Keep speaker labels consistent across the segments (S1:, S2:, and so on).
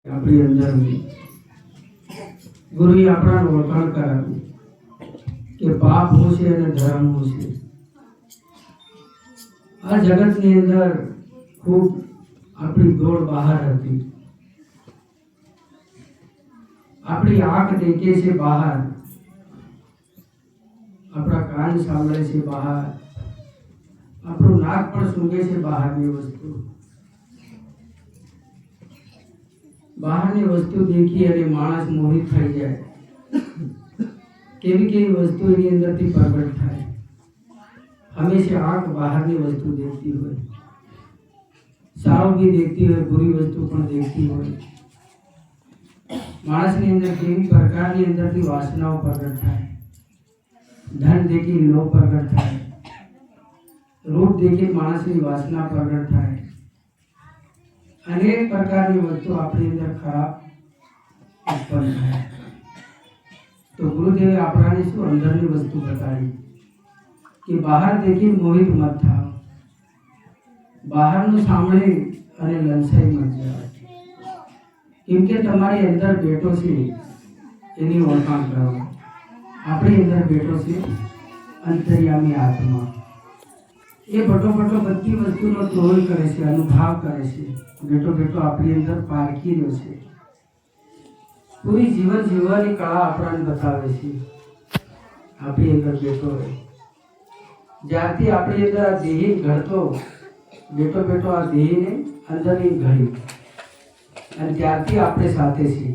S1: આપણી અંદરની ગુરુએ આપણાને ઓળખાણ કરાવી કે પાપ શું છે અને ધર્મ શું છે. આ જગતની અંદર ખૂબ આપણી દોડ બહાર હતી. આપણી આંખ દેખે છે બહાર, આપણા કાન સાંભળે છે બહાર, આપણું નાક પણ સૂંઘે છે બહારની વસ્તુ. બહારની વસ્તુ દેખી અને માણસ મોહિત થઈ જાય. કેવી કેવી વસ્તુ એની અંદરથી પ્રગટ થાય. હંમેશા આંખ બહારની વસ્તુ દેખતી હોય, સારું બી દેખતી હોય, બુરી વસ્તુ પણ દેખતી હોય. માણસની અંદર કેવી પ્રકારની અંદરથી વાસનાઓ પ્રગટ થાય. ધન દેખી લોભ પ્રગટ થાય, રૂપ દેખી માણસની વાસના પ્રગટ થાય. અનેક પ્રકારની વસ્તુ આપણી અંદર ખરાબ ઉત્પન્ન થાય. તો ગુરુદેવે આપણાને શું અંદરની વસ્તુ બતાવી કે બહાર દેખી મોહિત મત થાવ, બહારનું સાંભળી અને લલચાઈ મત જાવ. કેમ કે તમારી અંદર બેઠો છે એની ઓળખાણ કરો. આપણી અંદર બેઠો છે અંતર્યામી આત્મા. એ બટો બધી વસ્તુનો તોલ કરે છે, અનુભવ કરે છે. બેઠો બેઠો આપણી અંદર પારખી રહ્યો છે. પૂરી જીવન જીવવાની કળા આપણને બતાવે છે. આપણી અંદર બેઠો હોય, જ્યારથી આપણી અંદર આ દેહી ઘડતો બેઠો આ દેહીને અંદરની ઘડી, અને ત્યારથી આપણે સાથે છીએ.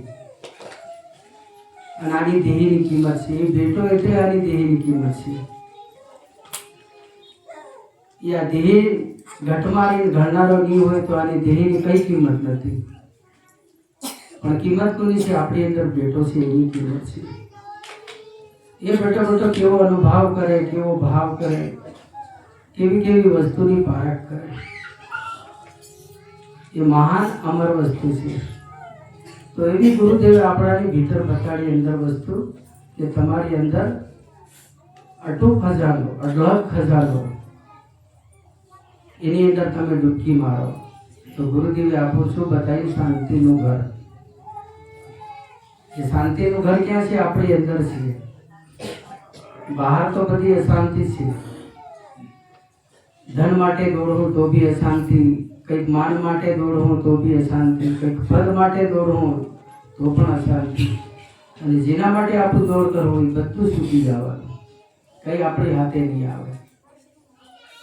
S1: અને આની દેહીની કિંમત છે. એ બેઠો એટલે આની દેહીની કિંમત છે. એ આ દેહ ઘટમાં ઘડનારો નહીં હોય તો આની દેહીની કઈ કિંમત નથી. પણ કિંમત કોની છે? આપણી અંદર બેઠો છે એની કિંમત છે. એ બેઠો કેવો અનુભવ કરે, કેવો ભાવ કરે, કેવી કેવી વસ્તુની પારખ કરે. એ મહાન અમર વસ્તુ છે. તો એવી ગુરુદેવે આપણાની ભીતર બતાડી અંદર વસ્તુ કે તમારી અંદર અટૂટ ખજાનો, અઢળક ખજાનો, એની અંદર તમે ડૂબકી મારો. તો ગુરુદેવે આપું શું બતાવ્યું? શાંતિનું ઘર. એ શાંતિનું ઘર ક્યાં છે? આપણી અંદર છે. બહાર તો બધી અશાંતિ છે. ધન માટે દોડવું તો બી અશાંતિ, કંઈક માન માટે દોડવું તો બી અશાંતિ, કંઈક પદ માટે દોડવું તો પણ અશાંતિ. અને જેના માટે આપણું દોડ કરવું એ બધું છૂટી જવાનું, કંઈ આપણી હાથે નહીં આવે.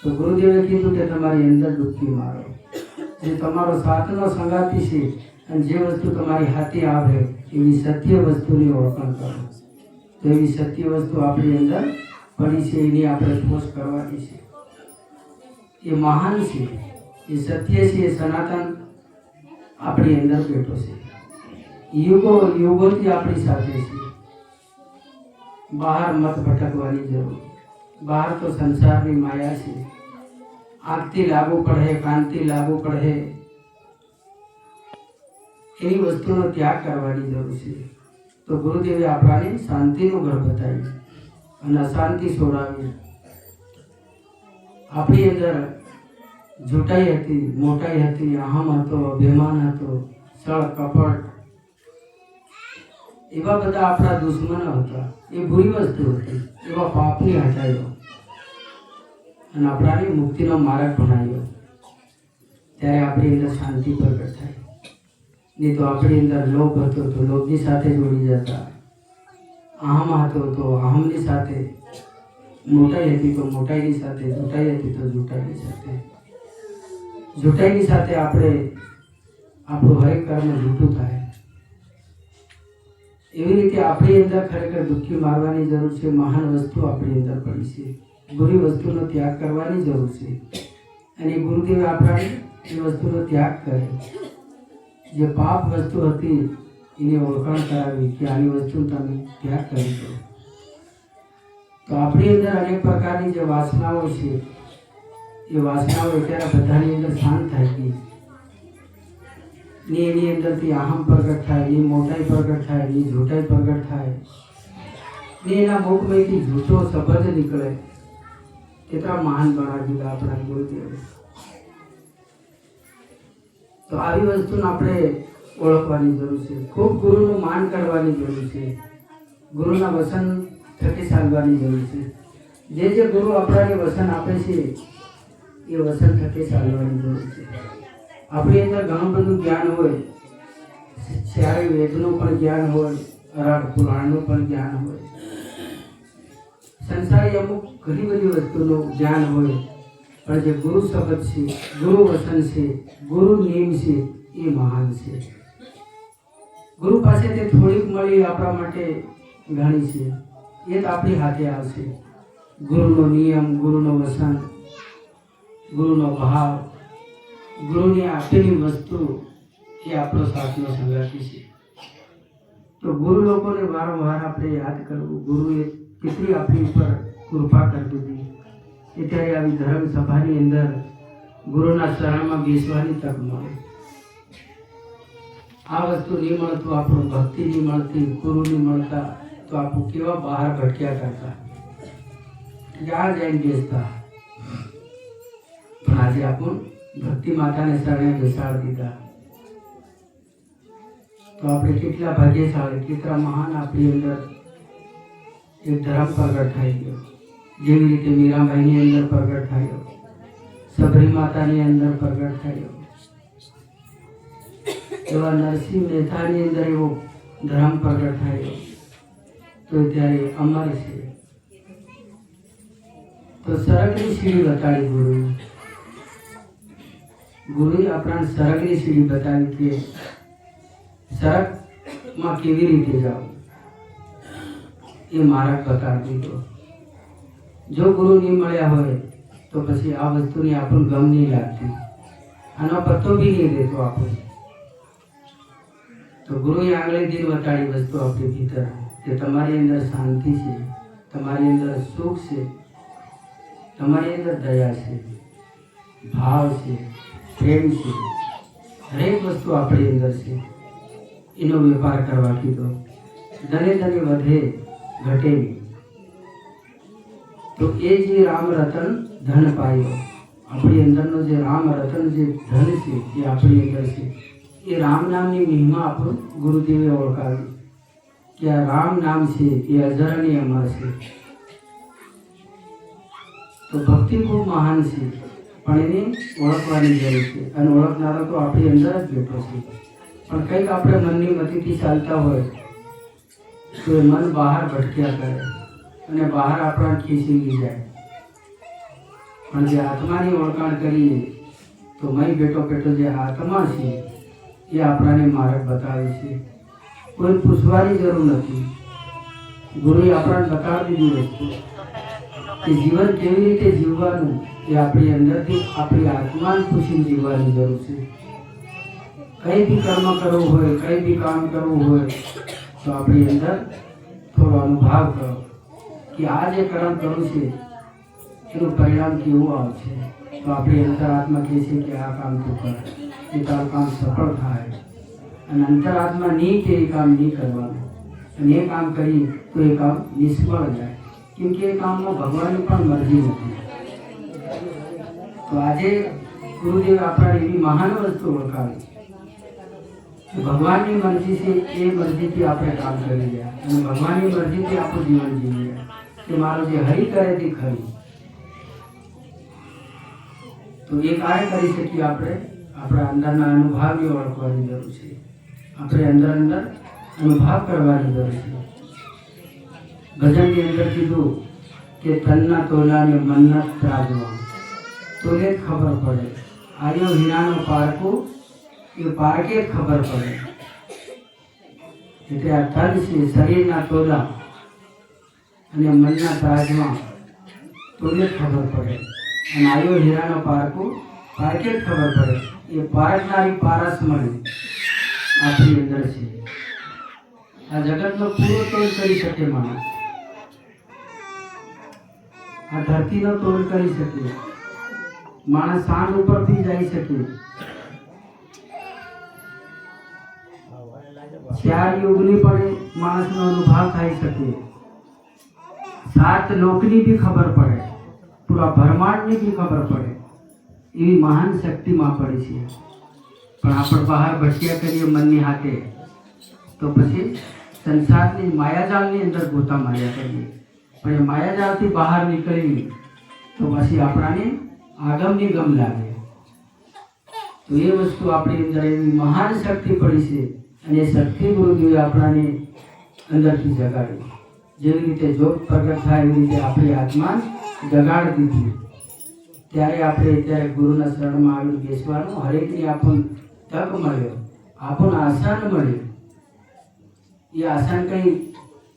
S1: તો ગુરુદેવે કીધું કે તમારી અંદર ડૂબકી મારો. જે તમારો સાથનો સંગાતી છે અને જે વસ્તુ તમારી હાથે આવે એવી સત્ય વસ્તુની ઓળખાણ કરો. તો એવી સત્ય વસ્તુ આપણી અંદર પડી છે, એની આપણે ખોજ કરવાની છે. એ મહાન છે, એ સત્ય છે, એ સનાતન આપણી અંદર બેઠો છે. યુગોથી આપણી સાથે છે. બહાર મત ભટકવાની જરૂર. બહાર તો સંસારની માયા છે. આંખથી લાગુ પડે, કાનથી લાગુ પડે, એની વસ્તુનો ત્યાગ કરવાની જરૂર છે. તો ગુરુદેવે આપણાને શાંતિનું ઘર બતાવ્યું અને અશાંતિ છોડાવી. આપણી અંદર જૂટાઈ હતી, મોટાઈ હતી, અહમ હતો, અભિમાન હતો, છળ કપટ, એવા બધા આપણા દુશ્મનો હતા. એ બુરી વસ્તુ હતી. એવા પાપની હટાવ્યો અને આપણાને મુક્તિનો માર્ગ ભણાવ્યો. ત્યારે આપણી અંદર શાંતિ પ્રગટ થાય. નહીં તો આપણી અંદર લોભ હતો તો લોભની સાથે જોડી જતા, અહમ હતો તો અહમની સાથે, મોટાઈ હતી તો મોટાઈની સાથે, જૂટાઈ હતી તો જૂટાઈની સાથે. જૂટાઈની સાથે આપણે આપણું હરેક કર્મ જૂઠું થાય. એવી રીતે આપણી અંદર ખરેખર ડૂબકી મારવાની જરૂર છે. મહાન વસ્તુ આપણી અંદર પડી છે. બુરી વસ્તુનો ત્યાગ કરવાની જરૂર છે. અને ગુરુદેવે આપણાને એ વસ્તુનો ત્યાગ કરે. જે પાપ વસ્તુ હતી એને ઓળખાણ કરાવી કે આની વસ્તુ તમે ત્યાગ કરી દો. તો આપણી અંદર અનેક પ્રકારની જે વાસનાઓ છે એ વાસનાઓ અત્યારે બધાની અંદર શાંત થાય ગઈ. ની એની અંદરથી અહમ પ્રગટ થાય, ની મોટાઈ પ્રગટ થાય, ની જૂટાઈ પ્રગટ થાય, ને એના મુખમાંથી જૂઠો શબ્દ નીકળે. કેટલા મહાન બનાવી દીધા આપણા ગુરુદેવે. તો આવી વસ્તુને આપણે ઓળખવાની જરૂર છે, ખૂબ ગુરુનું માન કરવાની જરૂર છે, ગુરુના વચન થકી ચાલવાની જરૂર છે. જે ગુરુ આપણને વચન આપે છે એ વચન થકી ચાલવાની જરૂર છે. આપણી અંદર ઘણું બધું જ્ઞાન હોય, ચારે વેદનું પણ જ્ઞાન હોય, અરાડ પુરાણનું પણ જ્ઞાન હોય, સંસારી અમુક ઘણી બધી વસ્તુનું જ્ઞાન હોય, પણ જે ગુરુ શબ્દ છે, ગુરુ વચન છે, ગુરુ નિયમ છે એ મહાન છે. ગુરુ પાસેથી થોડીક મળી આપણા માટે ઘણી છે, એ જ આપણી હાથે આવશે. ગુરુનો નિયમ, ગુરુનો વચન, ગુરુનો ભાવ, ગુરુની આપેલી વસ્તુ એ આપણો સાથનો સંગાતી છે. તો ગુરુ લોકોને વારંવાર આપણે યાદ કરવું. ગુરુએ કેટલી આપણી ઉપર કૃપા કરી દીધી. ત્યારે આવી ધર્મ સભાની અંદર ગુરુના શરણમાં બેસવાની તક મળે. આ વસ્તુ નહીં મળતું, આપણું ભક્તિ નહીં મળતી, ગુરુ નહીં મળતા, તો આપણું કેવા બહાર ભટક્યા કરતા, જ્યાં જઈને બેસતા. પણ આજે આપણું ભક્તિ માતાને શરણે બેસાડી દીધા, તો આપણે કેટલા ભાગ્યશાળી, કેટલા મહાન આપણી અંદર એક ધર્મ પ્રગટ થઈ ગયો. જેવી રીતે મીરાબાઈની અંદર પ્રગટ થયો, સબરી માતાની અંદર પ્રગટ થયો, એવા નરસિંહ મહેતાની અંદર એવો ધર્મ પ્રગટ થયો. તો ત્યારે અમર છે. તો સરગની સીડી બતાડી ગુરુએ આપણા સરગની સીડી બતાવી કે સરગમાં કેવી રીતે જાવ, એ માર્ગ બતાવી દીધો. જો ગુરુ નહીં મળ્યા હોય તો પછી આ વસ્તુની આપણને ગમ નહીં લાગતી, આનો પત્તો બી નહીં દેતો આપણે. તો ગુરુએ આંગળી દિન બતાડી વસ્તુ આપણી ભીતર કે તમારી અંદર શાંતિ છે, તમારી અંદર સુખ છે, તમારી અંદર દયા છે, ભાવ છે, પ્રેમ છે, હરેક વસ્તુ આપણી અંદર છે. એનો વેપાર કરવા કીધો. ધને ધને વધે ઘટે નહીં. તો એ જે રામ રતન ધન પાયો, આપણી અંદરનો જે રામ રતન જે ધન છે એ આપણી અંદર છે. એ રામ નામની મહિમા આપણું ગુરુદેવે ઓળખાવી કે આ રામ નામ છે એ અજર અને અમર છે. તો ભક્તિ ખૂબ મહાન છે, પણ એને ઓળખવાની જરૂર છે, અને ઓળખનારો તો આપણી અંદર જ બેઠો છે. પણ કંઈક આપણે મનની મતિથી ચાલતા હોય તો એ મન બહાર ભટક્યા કરે અને બહાર આપણા ખીસી જાય. પણ જે આત્માની ઓળખાણ કરીએ તો મય બેઠો બેઠો જે આત્મા છે એ આપણાને માર્ગ બતાવે છે. કોઈ પૂછવાની જરૂર નથી. ગુરુએ આપણને બતાવી દીધી વસ્તુ કે જીવન કેવી રીતે જીવવાનું એ આપણી અંદરથી આપણી આત્માને પૂછીને જીવવાની જરૂર છે. કંઈ બી કર્મ કરવું હોય, કંઈ બી કામ કરવું હોય તો આપણી અંદર થોડો અનુભવ કરો કે આ જે કર્મ કરું છે એનું પરિણામ કેવું આવશે. તો આપણી અંતરાત્મા કહે છે કે આ કામ તું કર, એ તારું કામ સફળ થાય. અને અંતરાત્મા નહીં કે એ કામ નહીં કરવાનું, અને એ કામ કરી તો એ કામ નિષ્ફળ જાય, કેમ કે એ કામમાં ભગવાનની પણ મરજી નથી. તો આજે ગુરુદેવ આપણા એવી મહાન વસ્તુ ઓળખાવી. ભગવાનની મરજી છે એ મરજીથી આપણે કામ કરી રહ્યા, અને ભગવાનની મરજીથી આપણું જીવન જીવી રહ્યા કે મારું જે હરી કરે તે ખરી. તો એ કાર્ય કરી શકીએ આપણે આપણા અંદરના અનુભવને ઓળખવાની જરૂર છે. આપણે અંદર અનુભવ કરવાની જરૂર છે. ભજનની અંદર કીધું કે તનના તોલાને મનના ત્રાજવા, તોલે જ ખબર પડે. આયો હીરાનો પારકું એ પારકે જ ખબર પડે. એટલે આ તન છે શરીરના તોલા અને મનના ત્રાજમાં તોલે જ ખબર પડે. અને આયો હીરાનો પારકું પારકે જ ખબર પડે. એ પારખનારી પારસમણી આપણી અંદર છે. આ જગતનો પૂરો તોલ કરી શકે માણસ, આ ધરતીનો તોલ કરી શકે માણસ, સાંજ ઉપર બી જઈ શકે, 4 યુગની પણ માણસનો અનુભવ થઈ શકે, 7 લોકની બી ખબર પડે, પૂરા બ્રહ્માંડની બી ખબર પડે. એવી મહાન શક્તિમાં પડી છે. પણ આપણે બહાર ભટક્યા કરીએ મનની હાથે તો પછી સંસારની માયાજાળની અંદર ગોતા માર્યા કરીએ. પણ એ માયાજાળથી બહાર નીકળી તો પછી આપણાને આગમની ગમ લાગે. તો એ વસ્તુ આપણી અંદર એવી મહાન શક્તિ પડી છે અને એ શક્તિ ગુરુદેવે આપણાને અંદરથી જગાડી. જેવી રીતે જોત પ્રગટ થાય એવી રીતે આપણી આત્મા જગાડી દીધી. ત્યારે આપણે ત્યારે ગુરુના શરણમાં આવીને બેસવાનું હરેકની આપણને તક મળ્યો, આપણને આસાન મળ્યું. એ આસાન કંઈ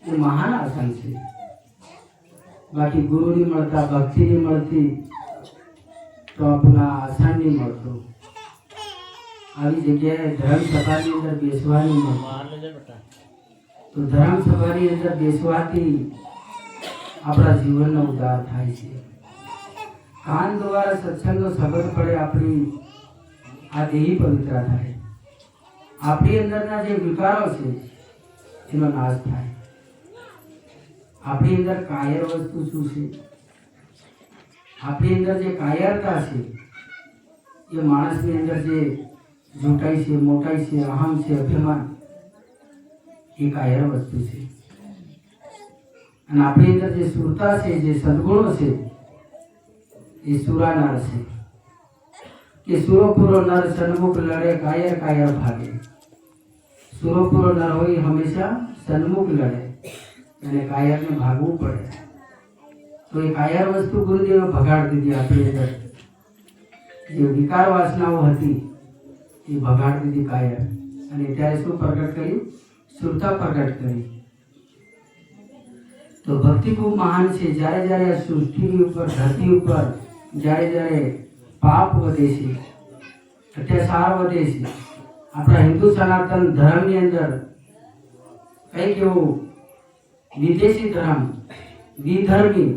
S1: એ મહાન આસાન છે. બાકી ગુરુ નહીં મળતા, ભક્તિ નહીં મળતી તો આપણને આસાન નહીં મળતું. આવી જગ્યાએ ધર્મસભાની અંદર બેસવાની મળતું. તો ધર્મસભાની અંદર બેસવાથી આપણા જીવનનો ઉદ્ધાર થાય છે. કાન દ્વારા સત્સંગનો શબ્દ પડે આપણી આ દેહી પવિત્ર થાય. આપણી અંદરના જે વિકારો છે એનો નાશ થાય. આપણી અંદર કાયર વસ્તુ શું છે? આપણી અંદર જે કાયરતા છે એ માણસની અંદર જે જોટાઈ છે, મોટાઈ છે, અહમ છે, અભિમાન, એ કાયર વસ્તુ છે. અને આપણી અંદર જે સુરતા છે, જે સદગુણો છે, એ સુરા નર છે. કે સુરોપુરો નર સન્મુખ લડે, કાયર કાયર ભાગે. સુરોપુરો નર હોય હંમેશા સન્મુખ લડે અને કાયરને ભાગવું પડે. તો એ કાયર વસ્તુ ગુરુદેવે ભગાડી દીધી. આપણી અંદર જે વિકાર વાસનાઓ હતી એ ભગાડી દીધી કાયર. અને ત્યારે શું પ્રગટ કર્યું? સુરતા પ્રગટ કરી. તો ભક્તિ ખૂબ મહાન છે. જ્યારે જ્યારે સૃષ્ટિની ઉપર, ધરતી ઉપર જ્યારે જ્યારે પાપ વધે છે, અત્યાચાર વધે છે, આપણા હિન્દુ સનાતન ધર્મની અંદર કંઈક એવું વિદેશી ધર્મ, વિધર્મી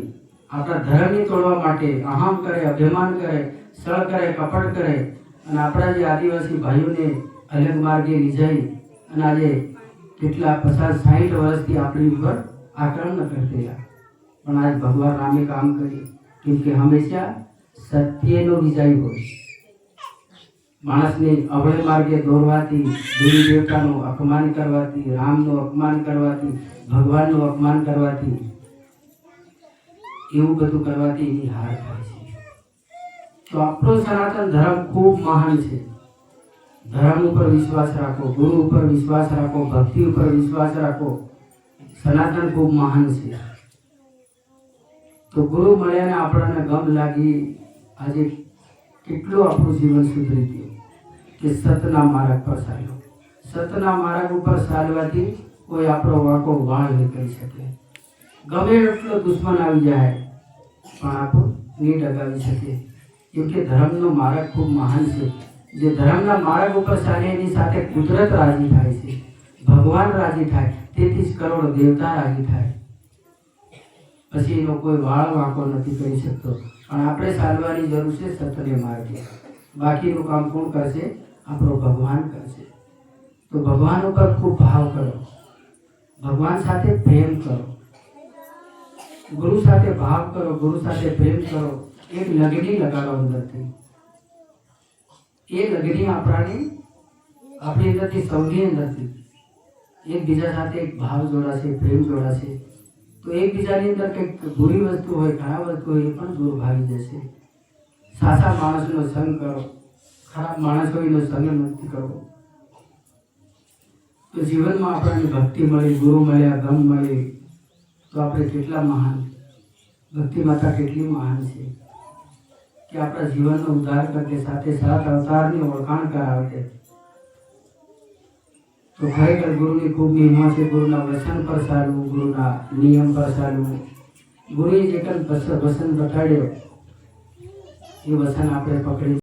S1: આપણા ધર્મને તોડવા માટે અહમ કરે, અભિમાન કરે, સળ કરે, કપટ કરે અને આપણા જે આદિવાસી ભાઈઓને અલગ માર્ગે લઈ જાય અને આજે કેટલા 50-60 વર્ષથી આપણી ઉપર આક્રમણ કરતા. પણ આજ ભગવાન રામે કામ કર્યું. કેમ કે હંમેશા સત્યનો વિજય હોય. માણસને અવળે માર્ગે દોરવાથી, દેવી દેવતાનું અપમાન કરવાથી, રામનું અપમાન કરવાથી, ભગવાનનું અપમાન કરવાથી, એવું બધું કરવાથી એની હાર થાય છે. તો આપણો સનાતન ધર્મ ખૂબ મહાન છે. ધર્મ ઉપર વિશ્વાસ રાખો, ગુરુ ઉપર વિશ્વાસ રાખો, ભક્તિ ઉપર વિશ્વાસ રાખો. સનાતન ખૂબ મહાન છે. તો ગુરુ મળ્યાને આપણને ગમ લાગી. આજે કેટલું આપણું જીવન સુધરી ગયું કે સતના માર્ગ પર ચાલ્યો. સતના માર્ગ ઉપર ચાલવાથી કોઈ આપણો વાંકો વાળ નહીં કરી શકે. ગમે એટલો દુશ્મન આવી જાય પણ આપણું નહીં ડગાવી શકે. કેમ કે ધર્મનો માર્ગ ખૂબ મહાન છે. જે ધર્મના માર્ગ ઉપર ચાલે એની સાથે કુદરત રાજી થાય છે, ભગવાન રાજી થાય, 33 કરોડ દેવતા રાજી થાય. પછી એનો કોઈ વાળ વાંકો નથી કરી શકતો. પણ આપણે ચાલવાની જરૂર છે સત્યને માર્ગે. બાકીનું કામ કોણ કરશે? આપણો ભગવાન કરશે. તો ભગવાન ઉપર ખૂબ ભાવ કરો, ભગવાન સાથે પ્રેમ કરો, ગુરુ સાથે ભાવ કરો, ગુરુ સાથે પ્રેમ કરો. એક લગની લગાડો અંદરથી. એ લગની આપણી અંદરથી, સૌની અંદરથી એકબીજા સાથે એક ભાવ જોડાશે, પ્રેમ જોડાશે. તો એકબીજાની અંદર કંઈક બુરી વસ્તુ હોય, ખરાબ વસ્તુ હોય, એ પણ દૂર ભાગી જશે. સાચા માણસનો સંગ કરો, ખરાબ માણસોનો સંગ નથી કરવો. તો જીવનમાં આપણને ભક્તિ મળી, ગુરુ મળ્યા, ગમ મળી, તો આપણે કેટલા મહાન, ભક્તિ માતા કેટલી મહાન છે કે આપણા જીવનનો ઉદ્ધાર કરે, સાથે 7 અવતારની ઓળખાણ કરાવે. તો ખરેખર ગુરુની ખૂબ મહિમા છે. ગુરુના વચન પર ચાલવું, ગુરુના નિયમ પર ચાલવું. ગુરુએ જે કંઈ વચન બતાડ્યો એ વચન આપણે પકડી